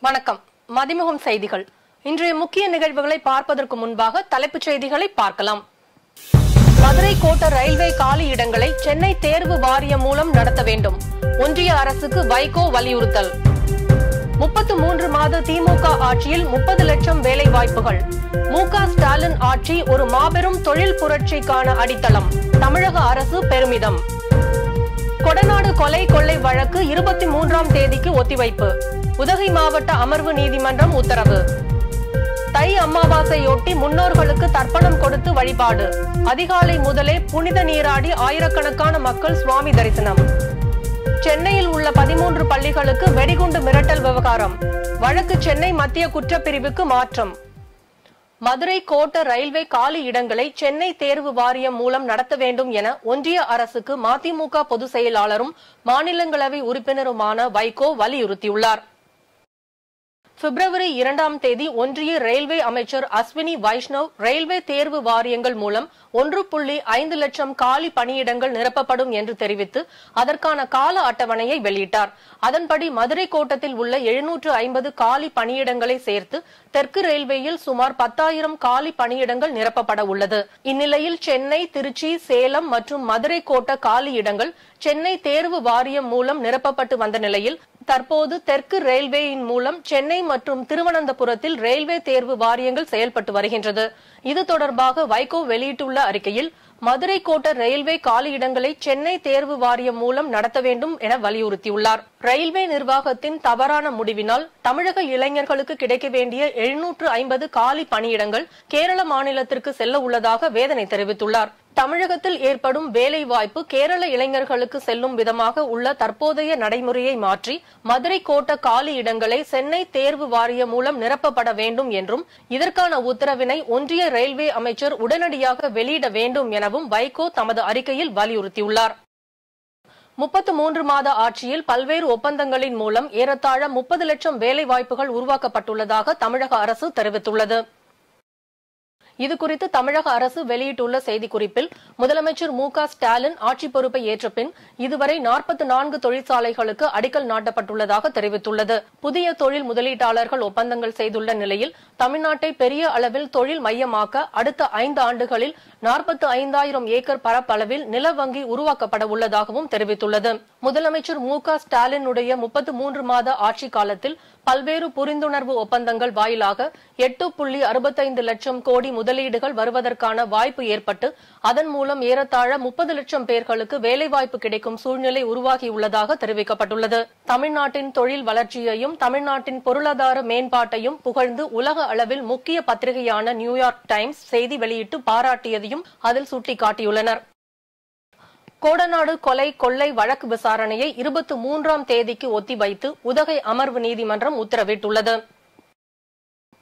வணக்கம். மதிமுகம் செய்திகள். இன்றைய முக்கிய நிகழ்வுகளை பார்ப்பதற்கு முன்பாக தலைப்புச் செய்திகளை பார்க்கலாம். மதுரை கோட்ட ரயில்வே காலி இடங்களை சென்னை தேர்வு வாரியம் மூலம் நடத்த வேண்டும். ஒன்றிய அரசுக்கு வைகோ வலியுறுத்தல். 33 மாத திமுக ஆட்சியில் 30 லட்சம் வேலை வாய்ப்புகள். மு.க. ஸ்டாலின் ஆட்சி ஒரு மாபெரும் தொழில் புரட்சிக்கான அடித்தளம். தமிழக அரசு பெருமிதம். கொடநாடு கொலை கொள்ளை வழக்கு 23ஆம் தேதிக்கு ஒத்திவைப்பு. உதகை மாவட்ட அமர்வு நீதிமன்றம் உத்தரவு. தை அமாவாசையொட்டி முன்னோர்களுக்கு தர்ப்பணம் கொடுத்து வழிபாடு. அதிகாலை முதலே புனித நீராடி ஆயிரக்கணக்கான மக்கள் சுவாமி தரிசனம். சென்னையில் உள்ள 13 பள்ளிகளுக்கு வெடிகுண்டு மிரட்டல் விவகாரம். வழக்கு சென்னை மத்திய குற்றப்பிரிவுக்கு மாற்றம். மதுரை கோட்ட ரயில்வே காலி இடங்களை சென்னை தேர்வு வாரியம் மூலம் நடத்த வேண்டும் என ஒன்றிய அரசுக்கு மதிமுக பொதுச் செயலாளரும் மாநிலங்களவை உறுப்பினருமான வைகோ வலியுறுத்தியுள்ளார். பிப்ரவரி 2ஆம் தேதி ஒன்றிய ரயில்வே அமைச்சர் அஸ்வினி வைஷ்ணவ் ரயில்வே தேர்வு வாரியங்கள் மூலம் 1.5 லட்சம் காலி பணியிடங்கள் நிரப்பப்படும் என்று தெரிவித்து அதற்கான கால அட்டவணையை வெளியிட்டார். அதன்படி மதுரை கோட்டத்தில் உள்ள 750 காலி பணியிடங்களை சேர்த்து தெற்கு ரயில்வேயில் சுமார் 10,000 காலி பணியிடங்கள் நிரப்பப்பட உள்ளது. இந்நிலையில் சென்னை, திருச்சி, சேலம் மற்றும் மதுரை கோட்ட காலி இடங்கள் சென்னை தேர்வு வாரியம் மூலம் நிரப்பப்பட்டு வந்த நிலையில் தற்போது தெற்கு ரயில்வேயின் மூலம் சென்னை மற்றும் திருவனந்தபுரத்தில் ரயில்வே தேர்வு வாரியங்கள் செயல்பட்டு வருகின்றது. இது தொடர்பாக வைகோ வெளியிட்டுள்ள அறிக்கையில் மதுரை கோட்ட ரயில்வே காலி இடங்களை சென்னை தேர்வு வாரியம் மூலம் நடத்த வேண்டும் என வலியுறுத்தியுள்ளார். ரயில்வே நிர்வாகத்தின் தவறான முடிவினால் தமிழக இளைஞர்களுக்கு கிடைக்க வேண்டிய 750 காலி பணியிடங்கள் கேரள மாநிலத்திற்கு செல்ல உள்ளதாக வேதனை தெரிவித்துள்ளார். தமிழகத்தில் ஏற்படும் வேலை வாய்ப்பு கேரள இளைஞர்களுக்கு செல்லும் விதமாக உள்ள தற்போதைய நடைமுறையை மாற்றி மதுரை கோட்ட காலி இடங்களை சென்னை தேர்வு வாரியம் மூலம் நிரப்பப்பட வேண்டும் என்றும் இதற்கான உத்தரவினை ஒன்றிய ரயில்வே அமைச்சர் உடனடியாக வெளியிட வேண்டும் எனவும் வைகோ தமது அறிக்கையில் வலியுறுத்தியுள்ளார். 33 மாத ஆட்சியில் பல்வேறு ஒப்பந்தங்களின் மூலம் ஏறத்தாழ 30 லட்சம் வேலை வாய்ப்புகள் உருவாக்கப்பட்டுள்ளதாக தமிழக அரசு தெரிவித்துள்ளது. இதுகுறித்து தமிழக அரசு வெளியிட்டுள்ள செய்திக்குறிப்பில் முதலமைச்சர் மு.க. ஸ்டாலின் ஆட்சி பொறுப்பை ஏற்ற பின் இதுவரை 44 தொழிற்சாலைகளுக்கு அடிக்கல் நாட்டப்பட்டுள்ளதாக தெரிவித்துள்ளது. புதிய தொழில் முதலீட்டாளர்கள் ஒப்பந்தங்கள் செய்துள்ள நிலையில் தமிழ்நாட்டை பெரிய அளவில் தொழில் மையமாக்க அடுத்த 5 ஆண்டுகளில் 45,000 ஏக்கர் பரப்பளவில் நில வங்கி உருவாக்கப்பட உள்ளதாகவும் தெரிவித்துள்ளது. முதலமைச்சர் மு.க. ஸ்டாலினுடைய 33 மாத ஆட்சி காலத்தில் பல்வேறு புரிந்துணர்வு ஒப்பந்தங்கள் வாயிலாக 8.65 லட்சம் கோடி முதலீடுகள் வருவதற்கான வாய்ப்பு ஏற்பட்டு அதன் மூலம் ஏறத்தாழ 30 லட்சம் பேர்களுக்கு வேலைவாய்ப்பு கிடைக்கும் சூழ்நிலை உருவாகியுள்ளதாக தெரிவிக்கப்பட்டுள்ளது. தமிழ்நாட்டின் தொழில் வளர்ச்சியையும் தமிழ்நாட்டின் பொருளாதார மேம்பாட்டையும் புகழ்ந்து உலக அளவில் முக்கிய பத்திரிகையான நியூயார்க் டைம்ஸ் செய்தி வெளியிட்டு பாராட்டியதையும் அதில் சுட்டிக்காட்டியுள்ளனர். கோடநாடு கொலை கொள்ளை வழக்கு விசாரணையை 23ஆம் தேதிக்கு ஒத்திவைத்து உதகை அமர்வு நீதிமன்றம் உத்தரவிட்டுள்ளது.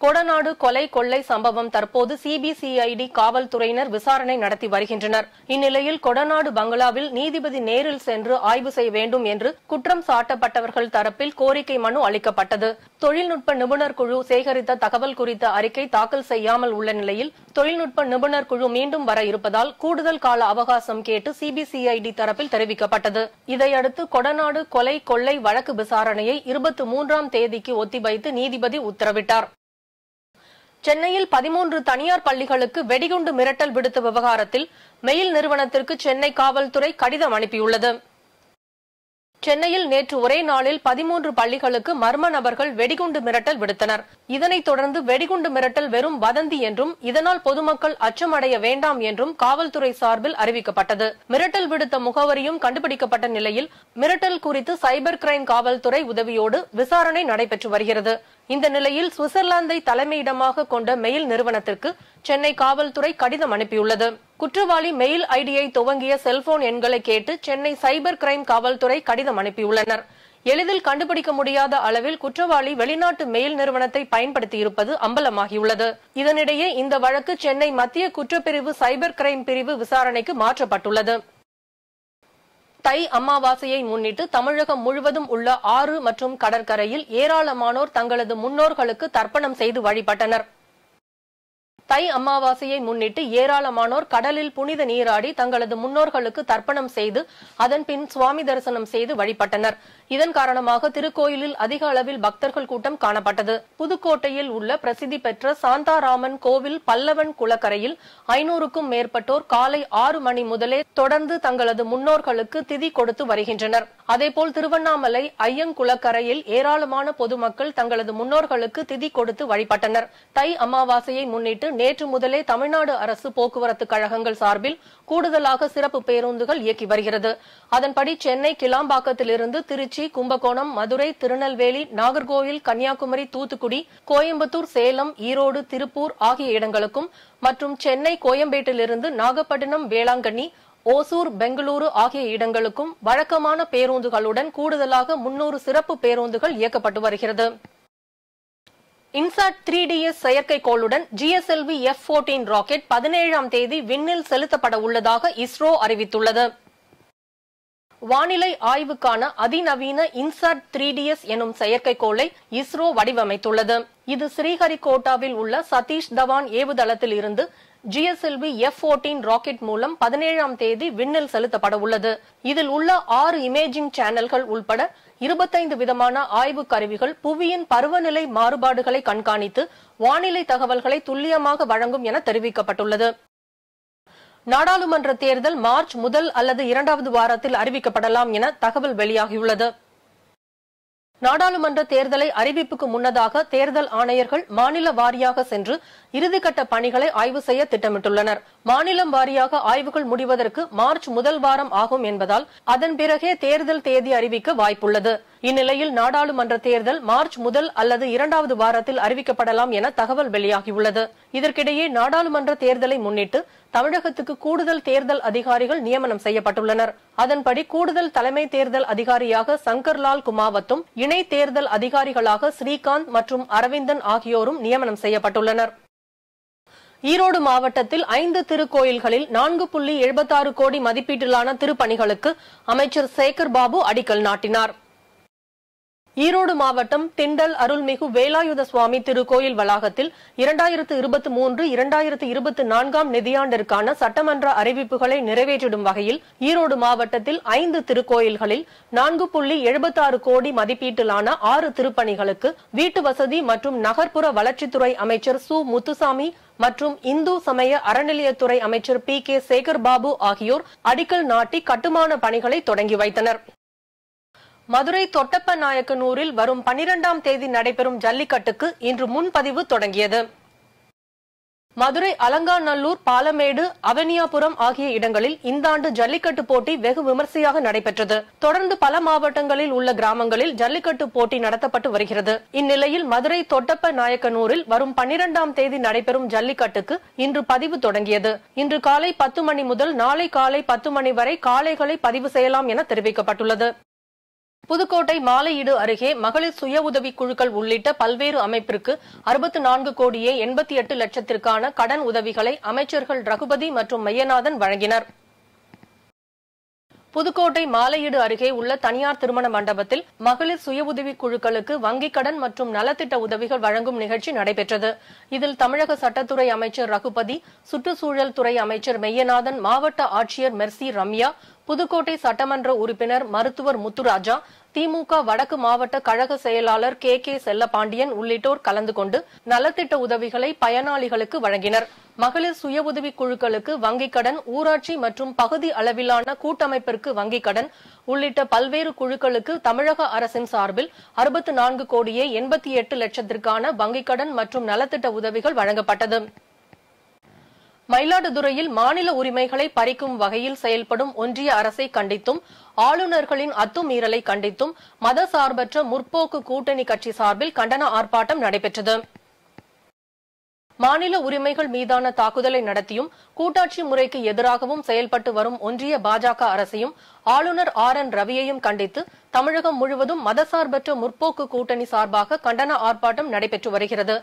கொடநாடு கொலை கொள்ளை சம்பவம் தற்போது சிபிசிஐடி காவல்துறையினர் விசாரணை நடத்தி வருகின்றனர். இந்நிலையில் கொடநாடு பங்களாவில் நீதிபதி நேரில் சென்று ஆய்வு செய்ய வேண்டும் என்று குற்றம் சாட்டப்பட்டவர்கள் தரப்பில் கோரிக்கை மனு அளிக்கப்பட்டது. தொழில்நுட்ப நிபுணர் குழு சேகரித்த தகவல் குறித்த அறிக்கை தாக்கல் செய்யாமல் உள்ள நிலையில் தொழில்நுட்ப நிபுணர் குழு மீண்டும் வர இருப்பதால் கூடுதல் கால அவகாசம் கேட்டு சிபிசிஐடி தரப்பில் தெரிவிக்கப்பட்டது. இதையடுத்து கொடநாடு கொலை கொள்ளை வழக்கு விசாரணையை 23ஆம் தேதிக்கு ஒத்திவைத்து நீதிபதி உத்தரவிட்டார். சென்னையில் 13 தனியார் பள்ளிகளுக்கு வெடிகுண்டு மிரட்டல் விடுத்த விவகாரத்தில் மெயில் நிறுவனத்திற்கு சென்னை காவல்துறை கடிதம் அனுப்பியுள்ளது. சென்னையில் நேற்று ஒரே நாளில் 13 பள்ளிகளுக்கு மர்ம நபர்கள் வெடிகுண்டு மிரட்டல் விடுத்தனர். இதனைத் தொடர்ந்து வெடிகுண்டு மிரட்டல் வெறும் வதந்தி என்றும் இதனால் பொதுமக்கள் அச்சமடைய வேண்டாம் என்றும் காவல்துறை சார்பில் அறிவிக்கப்பட்டது. மிரட்டல் விடுத்த முகவரியும் கண்டுபிடிக்கப்பட்ட நிலையில் மிரட்டல் குறித்து சைபர் கிரைம் காவல்துறை உதவியோடு விசாரணை நடைபெற்று வருகிறது. இந்த நிலையில் சுவிட்சர்லாந்தை தலைமையிடமாக கொண்ட மெயில் நிறுவனத்திற்கு சென்னை காவல்துறை கடிதம் அனுப்பியுள்ளது. குற்றவாளி மெயில் ஐடியை துவங்கிய செல்போன் எண்களை கேட்டு சென்னை சைபர் கிரைம் காவல்துறை கடிதம் அனுப்பியுள்ளனர். எளிதில் கண்டுபிடிக்க முடியாத அளவில் குற்றவாளி வெளிநாட்டு மெயில் நிறுவனத்தை பயன்படுத்தியிருப்பது அம்பலமாகியுள்ளது. இதனிடையே இந்த வழக்கு சென்னை மத்திய குற்றப்பிரிவு சைபர் கிரைம் பிரிவு விசாரணைக்கு மாற்றப்பட்டுள்ளது. தை அமாவாசையை முன்னிட்டு தமிழகம் முழுவதும் உள்ள ஆறு மற்றும் கடற்கரையில் ஏராளமானோர் தங்களது முன்னோர்களுக்கு தர்ப்பணம் செய்து வழிபட்டனர். தை அமாவாசையை முன்னிட்டு ஏராளமானோர் கடலில் புனித நீராடி தங்களது முன்னோர்களுக்கு தர்ப்பணம் செய்து அதன்பின் சுவாமி தரிசனம் செய்து வழிபட்டனர். இதன் காரணமாக திருக்கோயிலில் அதிக அளவில் பக்தர்கள் கூட்டம் காணப்பட்டது. புதுக்கோட்டையில் உள்ள பிரசித்தி பெற்ற சாந்தாராமன் கோவில் பல்லவன் குளக்கரையில் 500க்கும் மேற்பட்டோர் காலை 6 மணி முதலே தொடர்ந்து தங்களது முன்னோர்களுக்கு திதி கொடுத்து வருகின்றனர். அதேபோல் திருவண்ணாமலை ஐயங்குளக்கரையில் ஏராளமான பொதுமக்கள் தங்களது முன்னோர்களுக்கு திதி கொடுத்து வழிபட்டனர். தை அமாவாசையை முன்னிட்டு நேற்று முதலே தமிழ்நாடு அரசு போக்குவரத்து கழகங்கள் சார்பில் கூடுதலாக சிறப்பு பேருந்துகள் இயக்கி வருகிறது. அதன்படி சென்னை கிளாம்பாக்கத்திலிருந்து திருச்சி, கும்பகோணம், மதுரை, திருநெல்வேலி, நாகர்கோவில், கன்னியாகுமரி, தூத்துக்குடி, கோயம்புத்தூர், சேலம், ஈரோடு, திருப்பூர் ஆகிய இடங்களுக்கும் மற்றும் சென்னை கோயம்பேட்டிலிருந்து நாகப்பட்டினம், வேளாங்கண்ணி, ஓசூர், பெங்களூரு ஆகிய இடங்களுக்கும் வழக்கமான பேருந்துகளுடன் கூடுதலாக 300 சிறப்பு பேருந்துகள் இயக்கப்பட்டு வருகிறது. இன்சாட் 3DS செயற்கைக்கோளுடன் GSLV F-14 ராக்கெட் 17ஆம் தேதி விண்ணில் செலுத்தப்பட உள்ளதாக இஸ்ரோ அறிவித்துள்ளது. வானிலை ஆய்வுக்கான அதிநவீன இன்சாட் 3DS எனும் செயற்கைக்கோளை இஸ்ரோ வடிவமைத்துள்ளது. இது ஸ்ரீஹரிகோட்டாவில் உள்ள சதீஷ் தவான் ஏவுதளத்தில் இருந்து GSLV F-14 ராக்கெட் மூலம் 17ஆம் தேதி விண்ணில் செலுத்தப்பட உள்ளது. இதில் உள்ள 6 இமேஜிங் சேனல்கள் உள்பட 25 விதமான ஆய்வு கருவிகள் புவியின் பருவநிலை மாறுபாடுகளை கண்காணித்து வானிலை தகவல்களை துல்லியமாக வழங்கும் என தெரிவிக்கப்பட்டுள்ளது. நாடாளுமன்ற தேர்தல் மார்ச் முதல் அல்லது 2வது வாரத்தில் அறிவிக்கப்படலாம் என தகவல் வெளியாகியுள்ளது. நாடாளுமன்ற தேர்தலை அறிவிப்புக்கு முன்னதாக தேர்தல் ஆணையர்கள் மாநில வாரியாக சென்று இறுதிக்கட்ட பணிகளை ஆய்வு செய்ய திட்டமிட்டுள்ளனர். மாநிலம் வாரியாக ஆய்வுகள் முடிவதற்கு மார்ச் முதல் வாரம் ஆகும் என்பதால் அதன் பிறகே தேர்தல் தேதி அறிவிக்க வாய்ப்புள்ளது. இந்நிலையில் நாடாளுமன்ற தேர்தல் மார்ச் முதல் அல்லது 2வது வாரத்தில் அறிவிக்கப்படலாம் என தகவல் வெளியாகியுள்ளது. இதற்கிடையே நாடாளுமன்ற தேர்தலை முன்னிட்டு தமிழகத்துக்கு கூடுதல் தேர்தல் அதிகாரிகள் நியமனம் செய்யப்பட்டுள்ளனர். அதன்படி கூடுதல் தலைமை தேர்தல் அதிகாரியாக சங்கர்லால் குமாவத்தும் இணை தேர்தல் அதிகாரிகளாக ஸ்ரீகாந்த் மற்றும் அரவிந்தன் ஆகியோரும் நியமனம் செய்யப்பட்டுள்ளனர். ஈரோடு மாவட்டத்தில் 5 திருக்கோயில்களில் 4.76 கோடி மதிப்பீட்டிலான திருப்பணிகளுக்கு அமைச்சர் சேகர் பாபு அடிக்கல் நாட்டினார். ஈரோடு மாவட்டம் திண்டல் அருள்மிகு வேலாயுத சுவாமி திருக்கோயில் வளாகத்தில் 2023-2024 நிதியாண்டிற்கான சட்டமன்ற அறிவிப்புகளை நிறைவேற்றிடும் வகையில் ஈரோடு மாவட்டத்தில் 5 திருக்கோயில்களில் 4.76 கோடி மதிப்பீட்டிலான 6 திருப்பணிகளுக்கு வீட்டு வசதி மற்றும் நகர்ப்புற வளர்ச்சித்துறை அமைச்சர் சு முத்துசாமி மற்றும் இந்து சமய அறநிலையத்துறை அமைச்சர் PK சேகர் பாபு ஆகியோர் அடிக்கல் நாட்டி கட்டுமான பணிகளை தொடங்கி வைத்தனர். மதுரை தொட்டப்பநாயக்கனூரில் வரும் 12ஆம் தேதி நடைபெறும் ஜல்லிக்கட்டுக்கு இன்று முன்பதிவு தொடங்கியது. மதுரை அலங்காநல்லூர், பாலமேடு, அவனியாபுரம் ஆகிய இடங்களில் இந்த ஆண்டு ஜல்லிக்கட்டு போட்டி வெகு விமர்சையாக நடைபெற்றது. தொடர்ந்து பல மாவட்டங்களில் உள்ள கிராமங்களில் ஜல்லிக்கட்டு போட்டி நடத்தப்பட்டு வருகிறது. இந்நிலையில் மதுரை தொட்டப்பநாயக்கனூரில் வரும் 12ஆம் தேதி நடைபெறும் ஜல்லிக்கட்டுக்கு இன்று பதிவு தொடங்கியது. இன்று காலை 10 மணி முதல் நாளை காலை 10 மணி வரை காளைகளை பதிவு செய்யலாம் என தெரிவிக்கப்பட்டுள்ளது. புதுக்கோட்டை மாலையீடு அருகே மகளிர் சுய உதவி குழுக்கள் உள்ளிட்ட பல்வேறு அமைப்பிற்கு 64 கோடியே 88 லட்சத்திற்கான கடன் உதவிகளை அமைச்சர்கள் ரகுபதி மற்றும் மையநாதன் வழங்கினர். புதுக்கோட்டை மாலையீடு அருகே உள்ள தனியார் திருமண மண்டபத்தில் மகளிர் சுய உதவி குழுக்களுக்கு வங்கிக் கடன் மற்றும் நலத்திட்ட உதவிகள் வழங்கும் நிகழ்ச்சி நடைபெற்றது. இதில் தமிழக சட்டத்துறை அமைச்சர் ரகுபதி, சுற்றுச்சூழல் துறை அமைச்சர் மெய்யநாதன், மாவட்ட ஆட்சியர் மெர்சி ரம்யா, புதுக்கோட்டை சட்டமன்ற உறுப்பினர் மருத்துவர் முத்துராஜா, திமுக வடக்கு மாவட்ட கழக செயலாளர் KK செல்லப்பாண்டியன் உள்ளிட்டோர் கலந்து கொண்டு நலத்திட்ட உதவிகளை பயனாளிகளுக்கு வழங்கினர். மகளிர் சுய உதவி குழுக்களுக்கு வங்கிக் கடன், ஊராட்சி மற்றும் பகுதி அளவிலான கூட்டமைப்பிற்கு வங்கிக் கடன் உள்ளிட்ட பல்வேறு குழுக்களுக்கு தமிழக அரசின் சார்பில் 64 கோடியே 88 லட்சத்திற்கான வங்கிக் கடன் மற்றும் நலத்திட்ட உதவிகள் வழங்கப்பட்டது. மயிலாடுதுறையில் மாநில உரிமைகளை பறிக்கும் வகையில் செயல்படும் ஒன்றிய அரசை கண்டித்தும் ஆளுநர்களின் அத்துமீறலை கண்டித்தும் மதசார்பற்ற முற்போக்கு கூட்டணி கட்சி சார்பில் கண்டன ஆர்ப்பாட்டம் நடைபெற்றது. மாநில உரிமைகள் மீதான தாக்குதலை நடத்தியும் கூட்டாட்சி முறைக்கு எதிராகவும் செயல்பட்டு வரும் ஒன்றிய பாஜக அரசையும் ஆளுநர் RN ரவியையும் கண்டித்து தமிழகம் முழுவதும் மதசார்பற்ற முற்போக்கு கூட்டணி சார்பாக கண்டன ஆர்ப்பாட்டம் நடைபெற்று வருகிறது.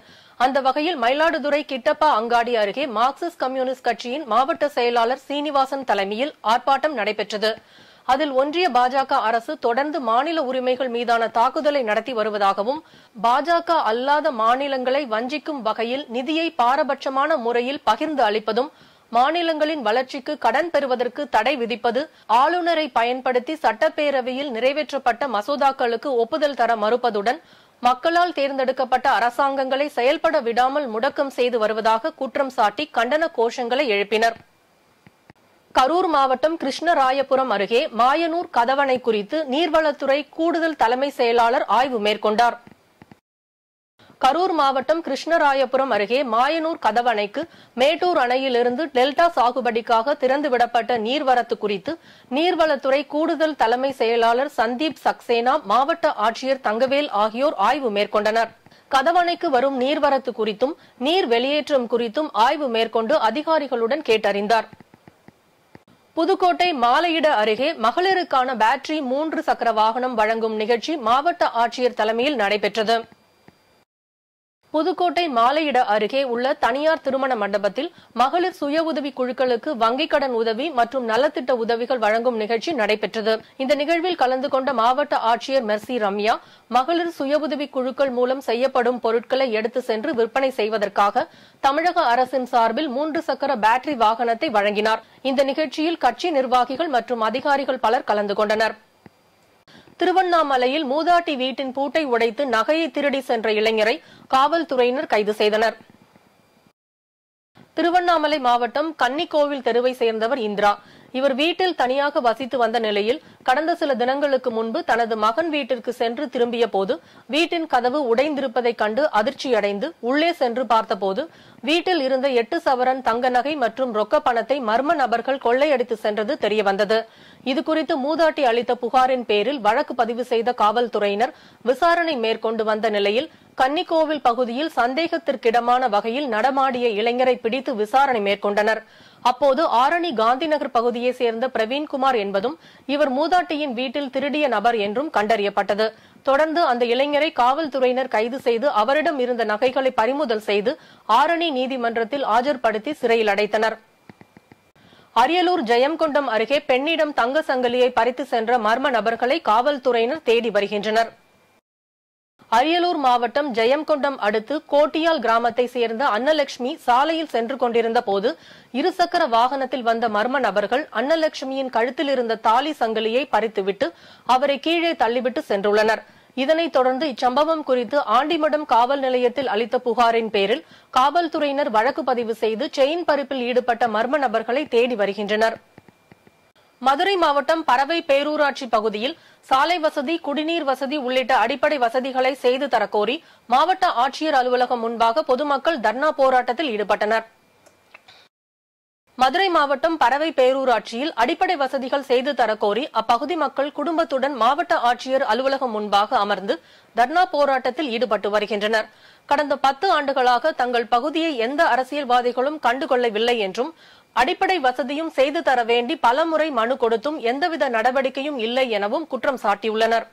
அந்த வகையில் மயிலாடுதுறை கிட்டப்பா அங்காடி அருகே மார்க்சிஸ்ட் கம்யூனிஸ்ட் கட்சியின் மாவட்ட செயலாளர் சீனிவாசன் தலைமையில் ஆர்ப்பாட்டம் நடைபெற்றது. அதில் ஒன்றிய பாஜக அரசு தொடர்ந்து மாநில உரிமைகள் மீதான தாக்குதலை நடத்தி வருவதாகவும், பாஜக அல்லாத மாநிலங்களை வஞ்சிக்கும் வகையில் நிதியை பாரபட்சமான முறையில் பகிர்ந்து அளிப்பதும், மாநிலங்களின் வளர்ச்சிக்கு கடன் பெறுவதற்கு தடை விதிப்பது, ஆளுநரை பயன்படுத்தி சட்டப்பேரவையில் நிறைவேற்றப்பட்ட மசோதாக்களுக்கு ஒப்புதல் தர மறுப்பதுடன் மக்களால் தேர்ந்தெடுக்கப்பட்ட அரசாங்கங்களை செயல்பட விடாமல் முடக்கம் செய்து வருவதாக குற்றம் சாட்டி கண்டன கோஷங்களை எழுப்பினர். கரூர் மாவட்டம் கிருஷ்ணராயபுரம் அருகே மாயனூர் கதவணை குறித்து நீர்வளத்துறை கூடுதல் தலைமை செயலாளர் ஆய்வு மேற்கொண்டார். கரூர் மாவட்டம் கிருஷ்ணராயபுரம் அருகே மாயனூர் கதவணைக்கு மேட்டூர் அணையிலிருந்து டெல்டா சாகுபடிக்காக திறந்துவிடப்பட்ட நீர்வரத்து குறித்து நீர்வளத்துறை கூடுதல் தலைமை செயலாளர் சந்தீப் சக்சேனா, மாவட்ட ஆட்சியர் தங்கவேல் ஆகியோர் ஆய்வு மேற்கொண்டனர். கதவணைக்கு வரும் நீர்வரத்து குறித்தும் நீர் வெளியேற்றம் குறித்தும் ஆய்வு மேற்கொண்டு அதிகாரிகளுடன் கேட்டறிந்தார். புதுக்கோட்டை மாலையிட அருகே மகளிருக்கான பேட்டரி 3 சக்கர வாகனம் வழங்கும் நிகழ்ச்சி மாவட்ட ஆட்சியர் தலைமையில் நடைபெற்றது. புதுக்கோட்டை மாலையிட அருகே உள்ள தனியார் திருமண மண்டபத்தில் மகளிர் சுய உதவி குழுக்களுக்கு வங்கிக் கடன் உதவி மற்றும் நலத்திட்ட உதவிகள் வழங்கும் நிகழ்ச்சி நடைபெற்றது. இந்த நிகழ்வில் கலந்து கொண்ட மாவட்ட ஆட்சியர் மெர்சி ரம்யா, மகளிர் சுய உதவி குழுக்கள் மூலம் செய்யப்படும் பொருட்களை எடுத்து சென்று விற்பனை செய்வதற்காக தமிழக அரசின் சார்பில் 3 சக்கர பேட்டரி வாகனத்தை வழங்கினார். இந்த நிகழ்ச்சியில் கட்சி நிர்வாகிகள் மற்றும் அதிகாரிகள் பலர் கலந்து கொண்டனர். திருவண்ணாமலையில் மூதாட்டி வீட்டின் பூட்டை உடைத்து நகையை திருடி சென்ற இளைஞரை காவல்துறையினர் கைது செய்தனர். திருவண்ணாமலை மாவட்டம் கன்னிக்கோவில் தெருவை சேர்ந்தவர் இந்திரா. இவர் வீட்டில் தனியாக வசித்து வந்த நிலையில் கடந்த சில தினங்களுக்கு முன்பு தனது மகன் வீட்டிற்கு சென்று திரும்பிய போது வீட்டின் கதவு உடைந்திருப்பதைக் கண்டு அதிர்ச்சியடைந்து உள்ளே சென்று பார்த்தபோது வீட்டில் இருந்த 8 சவரன் தங்க நகை மற்றும் ரொக்க பணத்தை மர்ம நபர்கள் கொள்ளையடித்து சென்றது தெரியவந்தது. இதுகுறித்து மூதாட்டி அளித்த புகாரின் பேரில் வழக்கு பதிவு செய்த காவல்துறையினர் விசாரணை மேற்கொண்டு வந்த நிலையில் கன்னிக்கோவில் பகுதியில் சந்தேகத்திற்கிடமான வகையில் நடமாடிய இளைஞரை பிடித்து விசாரணை மேற்கொண்டனர். அப்போது ஆரணி காந்திநகர் பகுதியை சேர்ந்த பிரவீன்குமார் என்பதும் இவர் மூதாட்டியின் வீட்டில் திருடிய நபர் என்றும் கண்டறியப்பட்டது. தொடர்ந்து அந்த இளைஞரை காவல்துறையினர் கைது செய்து அவரிடம் இருந்த நகைகளை பறிமுதல் செய்து ஆரணி நீதிமன்றத்தில் ஆஜர்படுத்தி சிறையில் அடைத்தனர். அரியலூர் ஜெயங்கொண்டம் அருகே பெண்ணிடம் தங்க சங்கிலியை பறித்து சென்ற மர்ம நபர்களை காவல்துறையினர் தேடி வருகின்றனர். அரியலூர் மாவட்டம் ஜெயங்கொண்டம் அடுத்து கோட்டியால் கிராமத்தை சேர்ந்த அன்னலட்சுமி சாலையில் சென்று கொண்டிருந்த போது இருசக்கர வாகனத்தில் வந்த மர்ம நபர்கள் அன்னலட்சுமியின் கழுத்தில் இருந்த தாலி சங்கிலியை பறித்துவிட்டு அவரை கீழே தள்ளிவிட்டு சென்றுள்ளனர். இதனைத் தொடர்ந்து இச்சம்பவம் குறித்து ஆண்டிமடம் காவல் நிலையத்தில் அளித்த புகாரின் பேரில் காவல்துறையினர் வழக்கு பதிவு செய்து செயின் பறிப்பில் ஈடுபட்ட மர்ம நபர்களை தேடி வருகின்றனர். மதுரை மாவட்டம் பரவை பேரூராட்சி பகுதியில் சாலை வசதி, குடிநீர் வசதி உள்ளிட்ட அடிப்படை வசதிகளை செய்து தரக்கோரி மாவட்ட ஆட்சியர் அலுவலகம் முன்பாக பொதுமக்கள் தர்ணா போராட்டத்தில் ஈடுபட்டனர். மதுரை மாவட்டம் பரவை பேரூராட்சியில் அடிப்படை வசதிகள் செய்து தரக்கோரி அப்பகுதி மக்கள் குடும்பத்துடன் மாவட்ட ஆட்சியர் அலுவலகம் முன்பாக அமர்ந்து தர்ணா போராட்டத்தில் ஈடுபட்டு வருகின்றனர். கடந்த 10 ஆண்டுகளாக தங்கள் பகுதியை எந்த அரசியல்வாதிகளும் கண்டுகொள்ளவில்லை என்றும் அடிப்படை வசதியும் செய்து தர வேண்டி பலமுறை மனு கொடுத்தும் எந்தவித நடவடிக்கையும் இல்லை எனவும் குற்றம் சாட்டியுள்ளனர்.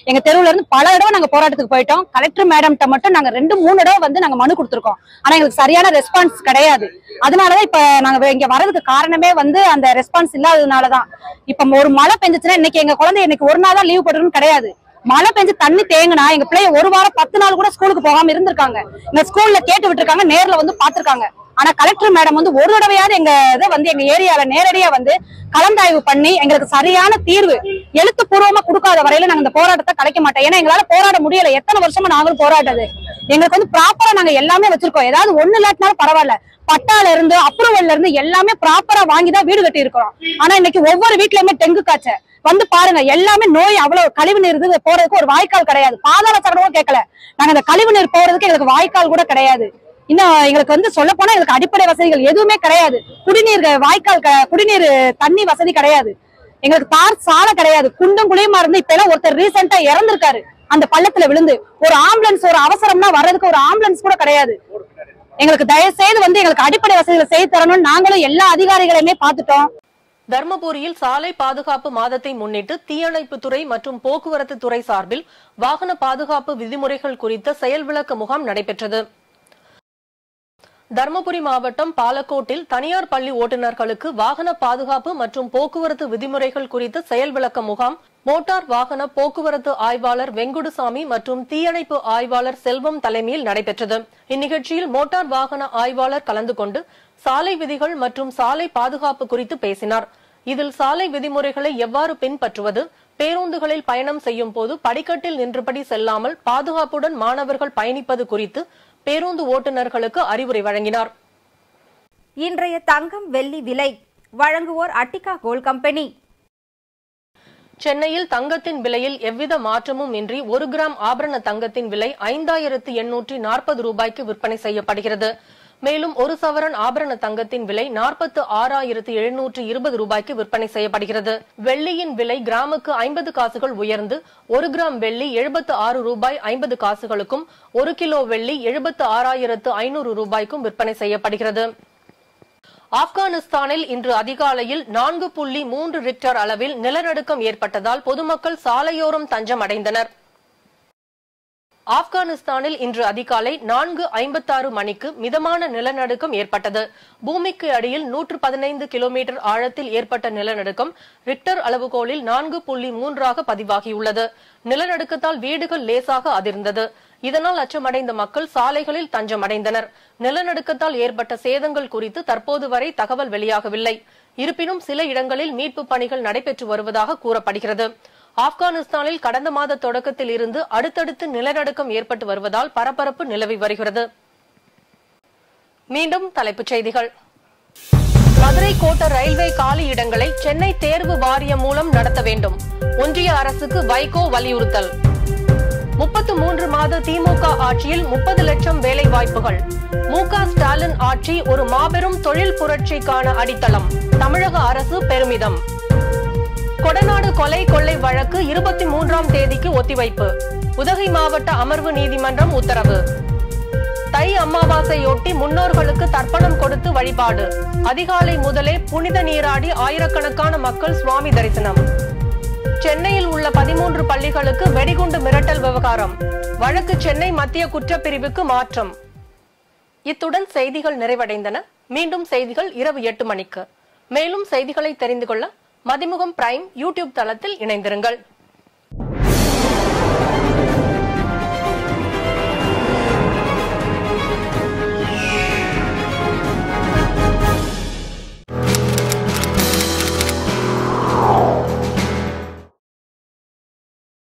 எங்க தெருவுல இருந்து பல இடம் நாங்க போராட்டத்துக்கு போயிட்டோம். கலெக்டர் மேடம்கிட்ட மட்டும் நாங்க 2-3 இடம் வந்து நாங்க மனு கொடுத்திருக்கோம். ஆனா எங்களுக்கு சரியான ரெஸ்பான்ஸ் கிடையாது. அதனாலதான் இப்ப நாங்க இங்க வர்றதுக்கு காரணமே வந்து அந்த ரெஸ்பான்ஸ் இல்லாததுனாலதான். இப்ப ஒரு மழை பெஞ்சுச்சுன்னா இன்னைக்கு எங்க குழந்தை இன்னைக்கு ஒரு நாள் தான் லீவ் போட்டுருன்னு கிடையாது. மழை பெஞ்சு தண்ணி தேங்கினா எங்க பிள்ளைய 1 வாரம் 10 நாள் கூட ஸ்கூலுக்கு போகாம இருந்திருக்காங்க. எங்க ஸ்கூல்ல கேட்டு விட்டுருக்காங்க, நேர்ல வந்து பாத்துருக்காங்க. ஆனா கலெக்டர் மேடம் வந்து ஒரு தடவையாவது எங்க இதை வந்து எங்க ஏரியால நேரடியா வந்து கலந்தாய்வு பண்ணி எங்களுக்கு சரியான தீர்வு எழுத்துப்பூர்வமா கொடுக்காத வரையில நாங்க இந்த போராட்டத்தை கலைக்க மாட்டோம். ஏன்னா எங்களால போராட முடியல. எத்தனை வருஷமா நாங்களும் போராட்டது. எங்களுக்கு வந்து ப்ராப்பரா நாங்க எல்லாமே வச்சிருக்கோம். ஏதாவது ஒண்ணு இல்லாட்டினாலும் பரவாயில்ல, பட்டால இருந்து அப்ரூவல்ல இருந்து எல்லாமே ப்ராப்பரா வாங்கிதான் வீடு கட்டி இருக்கிறோம். ஆனா இன்னைக்கு ஒவ்வொரு வீட்லயுமே டெங்கு காய்ச்ச வந்து பாருங்க, எல்லாமே நோய். அவ்வளவு கழிவு நீர் போறதுக்கு ஒரு வாய்க்கால் கிடையாது. பாதாள சக்கரமும் கேட்கல. நாங்க இந்த கழிவு நீர் போறதுக்கு எங்களுக்கு வாய்க்கால் கூட கிடையாது. இன்னும் எங்களுக்கு வந்து சொல்ல போனா எங்களுக்கு அடிப்படை வசதிகள் எதுவுமே கிடையாது. குடிநீர் வாய்க்கால், குடிநீர் தண்ணி வசதி கிடையாது. எங்களுக்கு தார் சாலை கிடையாது. குண்டும் குழியுமா இருந்து இப்ப எல்லாம் ஒருத்தர் ரீசெண்டா இறந்திருக்காரு அந்த பள்ளத்துல விழுந்து. ஒரு ஆம்புலன்ஸ், ஒரு அவசரம்னா வர்றதுக்கு ஒரு ஆம்புலன்ஸ் கூட கிடையாது. எங்களுக்கு தயவு செய்து வந்து எங்களுக்கு அடிப்படை வசதிகளை செய்து தரணும்னு நாங்களும் எல்லா அதிகாரிகளையுமே பார்த்துட்டோம். தர்மபுரியில் சாலை பாதுகாப்பு மாதத்தை முன்னிட்டு தீயணைப்புத்துறை மற்றும் போக்குவரத்து துறை சார்பில் வாகன பாதுகாப்பு விதிமுறைகள் குறித்த செயல் விளக்க முகாம் நடைபெற்றது. தர்மபுரி மாவட்டம் பாலக்கோட்டில் தனியார் பள்ளி ஓட்டுநர்களுக்கு வாகன பாதுகாப்பு மற்றும் போக்குவரத்து விதிமுறைகள் குறித்த செயல் விளக்க முகாம் மோட்டார் வாகன போக்குவரத்து ஆய்வாளர் வெங்குடுசாமி மற்றும் தீயணைப்பு ஆய்வாளர் செல்வம் தலைமையில் நடைபெற்றது. இந்நிகழ்ச்சியில் மோட்டார் வாகன ஆய்வாளர் கலந்து கொண்டு சாலை விதிகள் மற்றும் சாலை பாதுகாப்பு குறித்து பேசினார். இதில் சாலை விதிமுறைகளை எவ்வாறு பின்பற்றுவது, பேருந்துகளில் பயணம் செய்யும் போது படிக்கட்டில் நின்றபடி செல்லாமல் பாதுகாப்புடன் மாணவர்கள் பயணிப்பது குறித்து பேருந்து ஓட்டுநர்களுக்கு அறிவுரை வழங்கினார். இன்றைய தங்கம் வெள்ளி விலை வழங்குவோர் அட்டிகா கோல்ட் கம்பெனி. சென்னையில் தங்கத்தின் விலையில் எவ்வித மாற்றமும் இன்றி 1 கிராம் ஆபரண தங்கத்தின் விலை 5840 ரூபாய்க்கு விற்பனை செய்யப்படுகிறது. மேலும் 1 சவரன் ஆபரண தங்கத்தின் விலை 46,720 ரூபாய்க்கு விற்பனை செய்யப்படுகிறது. வெள்ளியின் விலை கிராமுக்கு 50 காசுகள் உயர்ந்து 1 கிராம் வெள்ளி 76 ரூபாய் 50 காசுகளுக்கும் 1 கிலோ வெள்ளி 76,500 ரூபாய்க்கும் விற்பனை செய்யப்படுகிறது. ஆப்கானிஸ்தானில் இன்று அதிகாலையில் 4.3 ரிக்டர் அளவில் நிலநடுக்கம் ஏற்பட்டதால் பொதுமக்கள் சாலையோரம் தஞ்சம் அடைந்தனர். ஆப்கானிஸ்தானில் இன்று அதிகாலை 4:56 மணிக்கு மிதமான நிலநடுக்கம் ஏற்பட்டது. பூமிக்கு அடியில் 115 கிலோமீட்டர் ஆழத்தில் ஏற்பட்ட நிலநடுக்கம் ரிக்டர் அளவுகோலில் 4.3 பதிவாகியுள்ளது. நிலநடுக்கத்தால் வீடுகள் லேசாக அதிர்ந்தது. இதனால் அச்சமடைந்த மக்கள் சாலைகளில் தஞ்சம் அடைந்தனர். நிலநடுக்கத்தால் ஏற்பட்ட சேதங்கள் குறித்து தற்போது வரை தகவல் வெளியாகவில்லை. இருப்பினும் சில இடங்களில் மீட்பு பணிகள் நடைபெற்று வருவதாக கூறப்படுகிறது. ஆப்கானிஸ்தானில் கடந்த மாத தொடக்கத்தில் இருந்து அடுத்தடுத்து நிலநடுக்கம் ஏற்பட்டு வருவதால் பரபரப்பு நிலவி வருகிறது. மீண்டும் தலைப்புச் செய்திகள். மதுரை கோட்ட ரயில்வே காலி இடங்களை சென்னை தேர்வு வாரியம் மூலம் நடத்த வேண்டும். ஒன்றிய அரசுக்கு வைகோ வலியுறுத்தல். 33 மாத திமுக ஆட்சியில் 30 லட்சம் வேலை வாய்ப்புகள். மு.க. ஸ்டாலின் ஆட்சி ஒரு மாபெரும் தொழில் புரட்சிக்கான அடித்தளம். தமிழக அரசு பெருமிதம். கொடநாடு கொலை கொள்ளை வழக்கு 23ஆம் தேதிக்கு ஒத்திவைப்பு. உதகை மாவட்ட அமர்வு நீதிமன்றம் உத்தரவு. தை அமாவாசையொட்டி முன்னோர்களுக்கு தர்ப்பணம் கொடுத்து வழிபாடு. அதிகாலை முதலே புனித நீராடி ஆயிரக்கணக்கான மக்கள் சுவாமி தரிசனம். சென்னையில் உள்ள 13 பள்ளிகளுக்கு வெடிகுண்டு மிரட்டல் விவகாரம். வழக்கு சென்னை மத்திய குற்றப்பிரிவுக்கு மாற்றம். இத்துடன் செய்திகள் நிறைவடைந்தன. மீண்டும் செய்திகள் இரவு 8 மணிக்கு. மேலும் செய்திகளை தெரிந்து கொள்ள மதிமுகம் பிரைம் யூடியூப் தளத்தில் இணைந்திருங்கள்.